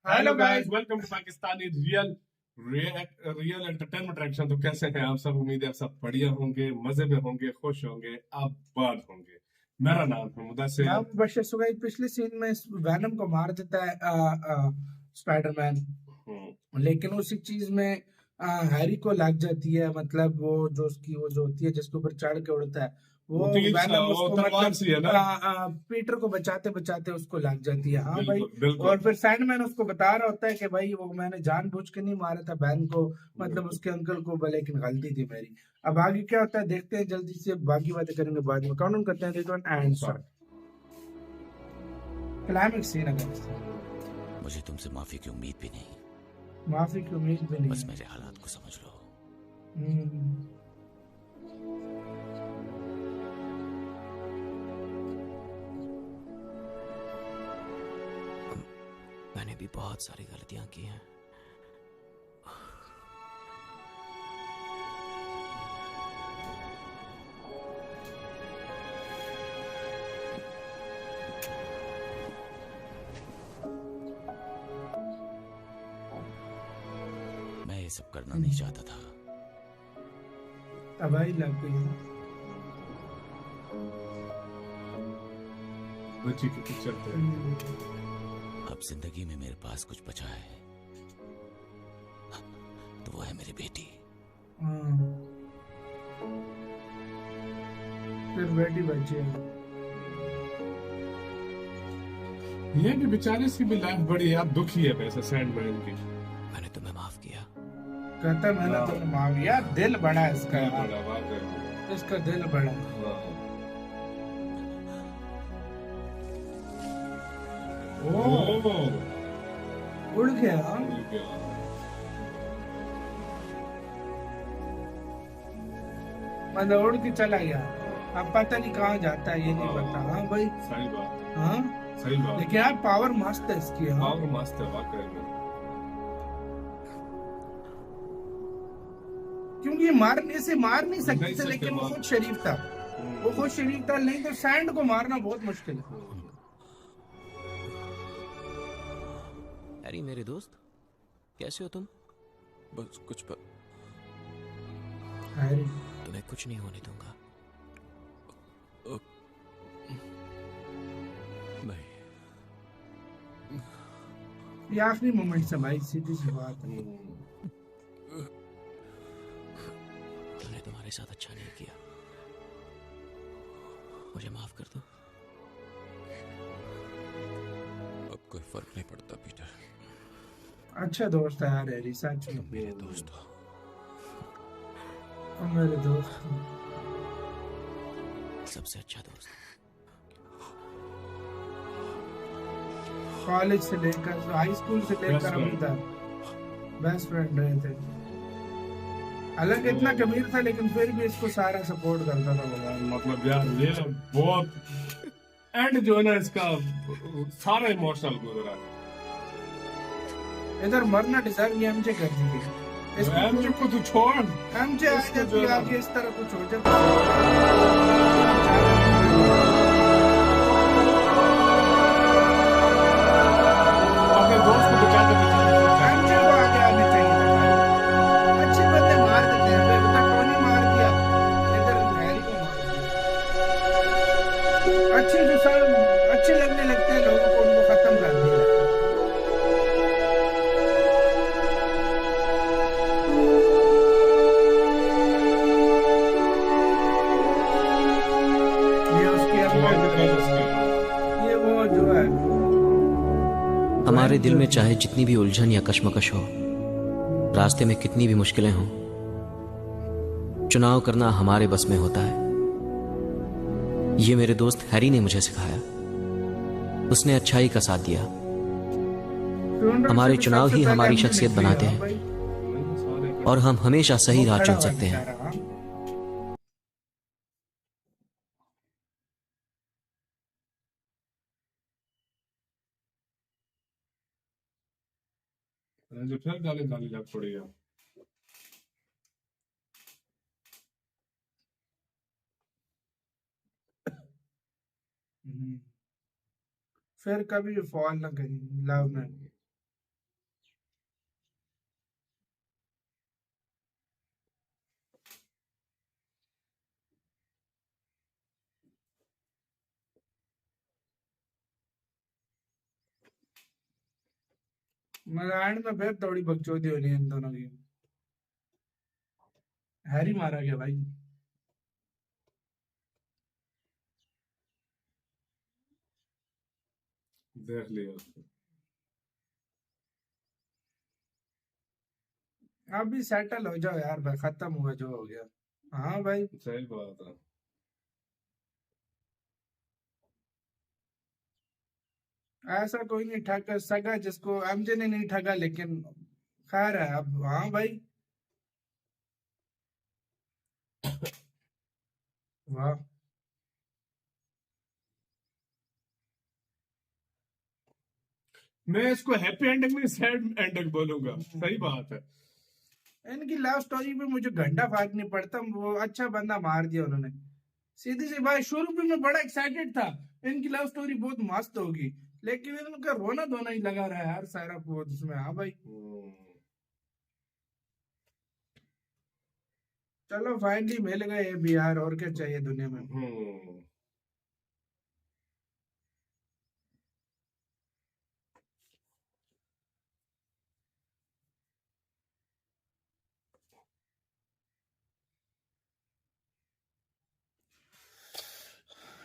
Hello guys, welcome to Pakistani real entertainment reaction. तो कैसे हैं आप सब? उम्मीद है आप सब बढ़िया होंगे, मजे में होंगे, खुश होंगे, आबाद होंगे। मेरा नाम है मुदस्सिर। नाम बशर सुगाई। पिछले सीन में वैनम को मार देता है स्पाइडरमैन, लेकिन उसी चीज में हैरी को लग जाती है। मतलब वो जो उसकी वो जो होती है जिसके ऊपर चढ़ के उड़ता है, वो वैनम उसको तलवार सी है ना। पीटर को बचाते बचाते उसको लग जाती है। हाँ भाई। बिल्कुल बिल्कुल। और फिर सैंडमैन उसको बता रहा होता है कि भाई वो मैंने जानबूझ के नहीं मारा था बैन को, मतलब उसके अंकल को, लेकिन गलती थी मेरी। अब आगे क्या होता है देखते हैं जल्दी से, बाकी बातें करेंगे बाद में। काउंट डाउन करते हैं, 3 2 1 एंड स्टार्ट। क्लाइमेक्स सीन है। मुझे तुमसे माफी की उम्मीद भी नहीं, माफी की उम्मीद भी नहीं बस है। मेरे हालात को समझ लो। हम्म, मैंने भी बहुत सारी गलतियां की हैं। मैं ये सब करना नहीं चाहता था। तबाही लग गई। बच्ची की पिक्चर पे अब जिंदगी में मेरे पास कुछ बचा है तो वो है मेरी बेटी। हाँ, फिर बेटी बची है। ये भी बेचारे की भी लाइफ बड़ी यार दुखी है वैसे सैंडमैन की। मैंने तुम्हें माफ किया। कहता मैंने तुम्हें माफ। यार दिल बड़ा है इसका, दिल बड़ा वाकई। इसका दिल बड़ा है। ओह, उड़ गया। मतलब उड़ के चला गया। अब पता नहीं कहाँ जाता है, ये नहीं पता। हाँ भाई, सही बात। हाँ सही बात। लेकिन यार पावर मस्त है इसकी। हाँ पावर मस्त है वाकई में। क्योंकि ये मार नहीं सकते थे, लेकिन वो खुद शरीफ था। वो खुद शरीफ था, नहीं तो सैंड को मारना बहुत मुश्किल है। हैरी मेरे दोस्त, कैसे हो तुम? बस हैरी, तुम्हें कुछ नहीं होने दूंगा। नहीं। ये आखिरी मोमेंट से भाई, सीधी सी बात है। मैंने तुम्हारे साथ अच्छा नहीं किया, मुझे माफ कर दो। अब कोई फर्क नहीं पड़ता पीटर। अच्छा दोस्त है यार हैरी, सच में। मेरे दोस्त हो। मेरे दोस्त सबसे अच्छा दोस्त। कॉलेज से लेकर हाई स्कूल से लेकर अभी तक बेस्ट फ्रेंड रहे थे। हालांकि इतना कबीर था लेकिन फिर भी इसको सारा सपोर्ट करता था। मतलब यार ये बहुत एंड जो है ना इसका सारा इमोशनल गुजरा। इधर मरना डिजर्व ये एमजे कर दी है। एमजे को तू छोड़, एमजे आगे इस तरह कुछ हो जाए। अपने दोस्त को बचाते बचाते एमजे को आगे आने चाहिए था भाई। अच्छे बंदे मार देते हैं भाई, उधर टोनी मार दिया, इधर हैरी को मार दिया। अच्छे जो सब अच्छे लगने लगते हैं लोगों को, उनको खत्म कर दिया। ये वो जो है, हमारे दिल में चाहे जितनी भी उलझन या कश्मकश हो, रास्ते में कितनी भी मुश्किलें हों, चुनाव करना हमारे बस में होता है। ये मेरे दोस्त हैरी ने मुझे सिखाया। उसने अच्छाई का साथ दिया। हमारे चुनाव ही हमारी शख्सियत बनाते हैं और हम हमेशा सही राह चुन सकते हैं। जो फिर गाली गाली लग पड़ेगा। फिर कभी फॉल ना करी लव में। मगर एंड में फिर थोड़ी बकचोदी होनी है इन दोनों की। हैरी मारा गया भाई। देख लिया। अभी सेटल हो जाओ यार भाई, खत्म हुआ जो हो गया। हाँ भाई। सही बात है। ऐसा कोई नहीं ठग सका जिसको एमजे ने नहीं ठगा, लेकिन खैर है अब। हाँ भाई। वाह। मैं इसको हैप्पी एंडिंग में सैड एंडिंग बोलूंगा। सही बात है। इनकी लव स्टोरी पे मुझे घंटा फर्क नहीं पड़ता, वो अच्छा बंदा मार दिया उन्होंने, सीधी सी बात। शुरू में मैं बड़ा एक्साइटेड था, इनकी लव स्टोरी बहुत मस्त होगी, लेकिन इनका रोना धोना ही लगा रहा है यार सारा बहुत उसमें। हाँ भाई। चलो फाइनली मिल गए ये भी यार, और क्या चाहिए दुनिया में।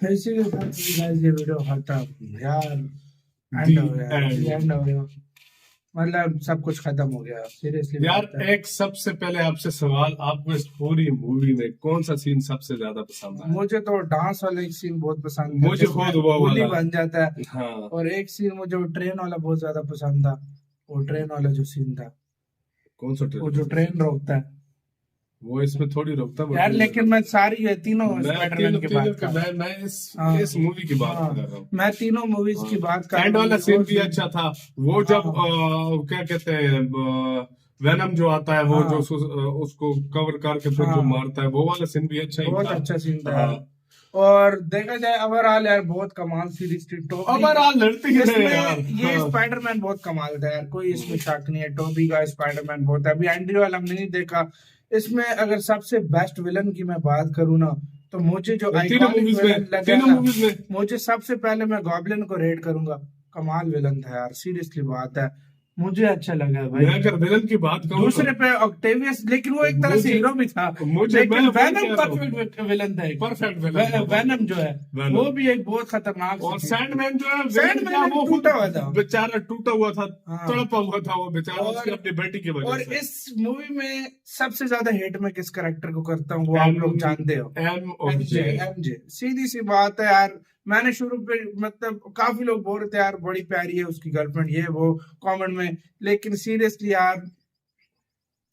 इसी के साथ guys, ये वीडियो खत्म यार। एंड हो गया, एंड हो गया, मतलब सब कुछ खत्म हो गया सीरियसली यार। एक सबसे पहले आपसे सवाल, आपको इस पूरी मूवी में कौन सा सीन सबसे ज्यादा पसंद आया? मुझे तो डांस वाला एक सीन बहुत पसंद है, मुझे खुद वो गोली वाला बन जाता है। हाँ। और एक सीन मुझे वो ट्रेन वाला बहुत ज्यादा पसंद था, वो ट्रेन वाला जो सीन था। कौन सा ट्रेन? वो जो ट्रेन रोकता है वो इसमें थोड़ी रोकता यार, लेकिन मैं सारी है तीनों मैं स्पाइडरमैन की बात कर रहा हूँ। मैं हाँ। इस मूवी की बात हाँ, कर रहा हूँ। मैं तीनों मूवीज की बात कर एंड रहा वाला हूँ। सीन भी अच्छा था। वो जब हाँ। क्या कहते हैं, वेनम जो आता है, वो हाँ। जो उसको कवर करके फिर जो हाँ। मारता है, वो वाला सीन भी अच्छा ही बहुत था। अच्छा सीन था हाँ। यार। और देखा जाए ओवरऑल यार बहुत कमाल सीरीज थी टोबी। ओवरऑल लड़ती है इसमें यार। ये हाँ। स्पाइडरमैन बहुत कमाल था यार, कोई इसमें शक नहीं है। टोबी का स्पाइडरमैन बहुत है। अभी एंड्रयू वाला हमने नहीं देखा। इसमें अगर सबसे बेस्ट विलन की मैं बात करूँ ना, तो मुझे जो तीनों आइकॉनिक मूवीज विलन में, लगा तीनों ना, मूवीज में मुझे सबसे पहले मैं गॉब्लिन को रेट करूंगा। कमाल विलन था यार, सीरियसली बात है, मुझे अच्छा लगा भाई। मैं अगर विलन की बात करूँ दूसरे पे ऑक्टेवियस, लेकिन वो एक तरह से हीरो भी था। लेकिन वैनम परफेक्ट विलन था, परफेक्ट वैनम जो है वो भी एक बहुत खतरनाक। और सैंडमैन जो है, सैंडमैन वो टूटा हुआ था, बेचारा टूटा हुआ था, हाँ। तड़पा हुआ था वो बेचारा उसकी अपनी बेटी की और वजह से। इस मूवी में सबसे ज्यादा हेट मैं किस करेक्टर को करता हूँ वो आप लोग जानते हो, एमजे। सीधी सी बात है यार, मैंने शुरू पे मतलब काफी लोग बोल रहे थे यार बड़ी प्यारी है उसकी गर्लफ्रेंड, ये वो कमेंट में, लेकिन सीरियसली यार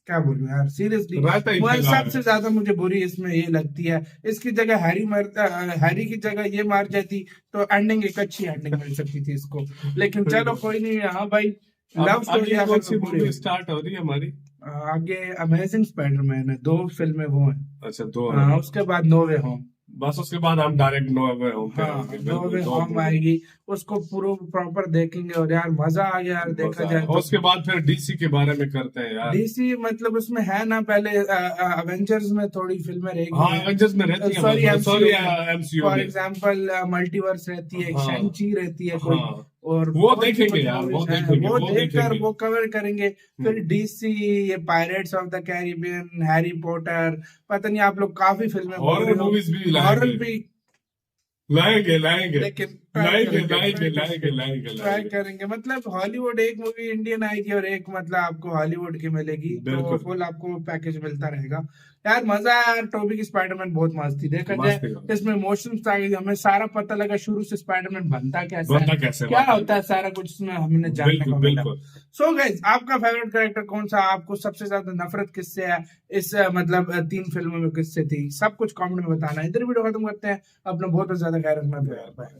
क्या बोलूं यार, सीरियसली मुझे सबसे ज्यादा मुझे बुरी इसमें ये लगती है। इसकी जगह हैरी की जगह ये मार जाती तो एंडिंग एक अच्छी एंडिंग मिल सकती थी इसको, लेकिन चलो कोई नहीं। हाँ भाई, लव स्टोरी स्टार्ट हो रही है हमारी आगे। अमेजिंग स्पाइडरमैन है, 2 फिल्में वो हैं। अच्छा 2। हाँ, उसके बाद नो वे होम। बस उसके बाद हम डायरेक्ट नो वे होम पे हाँ, आएंगे। नो वे होम आएगी, उसको पूरा प्रॉपर देखेंगे और यार मजा आ गया यार देखा जाए तो। उसके बाद फिर डीसी के बारे में करते हैं यार। डीसी मतलब उसमें है ना, पहले अवेंजर्स में थोड़ी फिल्में रहेगी। हाँ, एवेंजर्स में रहती है। Sorry MCU for example multiverse रहती है, शैंग-ची रहती है कोई। हाँ। और वो देखेंगे यार, वो देखेंगे, वो देखकर वो कवर करेंगे। फिर डीसी, ये pirates of the Caribbean, Harry Potter, पता नहीं आप लोग काफी फिल्में, हॉरर मूवीज भी लाएंगे, लेकिन ट्राई करेंगे। मतलब हॉलीवुड एक मूवी इंडियन आएगी और एक मतलब आपको हॉलीवुड की मिलेगी, तो फुल आपको पैकेज मिलता रहेगा यार। मजा आया यार, टोबी की स्पाइडरमैन बहुत मस्त थी। देखा जाए इसमें इमोशंस आ गई, हमें सारा पता लगा शुरू से स्पाइडरमैन बनता कैसे क्या होता है, सारा कुछ इसमें हमने जानने को मिला। सो गाइस, आपका फेवरेट कैरेक्टर कौन सा, आपको सबसे ज्यादा नफरत किससे है इस मतलब 3 फिल्मों में किससे थी, सब कुछ कमेंट में बताना। इधर वीडियो खत्म करते हैं, अपना बहुत ज्यादा ख्याल रखना।